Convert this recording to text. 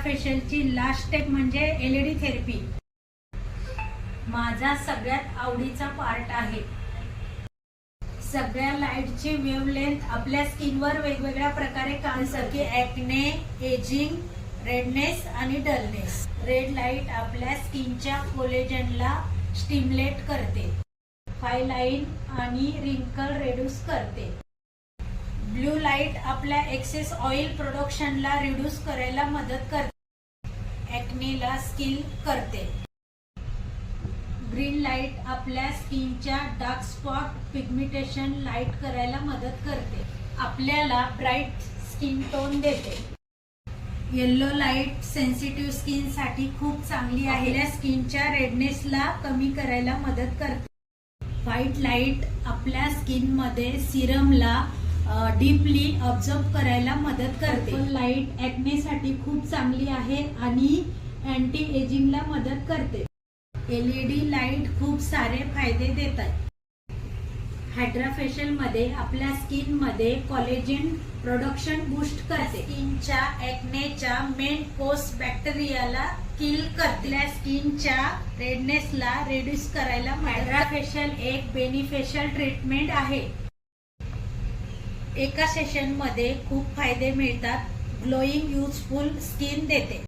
फेशियलची last step म्हणजे LED therapy. माझा सगळ्यात आवडीचा पार्ट आहे. सगळ्या लाईटची वेव्हलेंथ आपल्या स्किनवर वेगवेगळ्या प्रकारे काम करते. ॲक्ने, एजिंग, रेडनेस आणि डलनेस. रेड लाईट आपल्या स्किनच्या कोलेजनला स्टिम्युलेट करते. फाईन लाईन आणि रिंकल रिड्यूस करते. ब्लू लाईट आपल्या एक्सेस ऑइल प्रोडक्शनला रिड्यूस करायला मदत करते. ॲक्नेला स्किल करते. ग्रीन लाईट आपल्या स्किनच्या डार्क स्पॉट पिगमेंटेशन लाईट करायला मदत करते. आपल्याला ब्राईट स्किन टोन देते. येलो लाईट सेन्सिटिव्ह स्किन साठी खूप चांगली आहे. आपल्या स्किनच्या रेडनेसला कमी करायला मदत करते. व्हाईट लाईट आपल्या स्किन मध्ये सिरमला डीपली ऑब्झर्व करायला मदत करते. पर्पल लाईट ॲक्ने साठी खूप चांगली आहे आणि अँटी एजिंगला मदत करते. LED लाईट खूप सारे फायदे देतात. हायड्रा फेशियल मध्ये आपल्या स्किन मध्ये कोलेजन प्रोडक्शन बूस्ट करते. स्किनच्या ॲक्नेच्या मेन कोस बॅक्टेरियाला किल करते. स्किनच्या रेडनेसला रिड्यूस करायला हायड्रा फेशियल एक बेनिफिशियल ट्रीटमेंट आहे. एका सेशन मध्ये खूप फायदे मिळतात. ग्लोईंग युजफुल स्किन देते.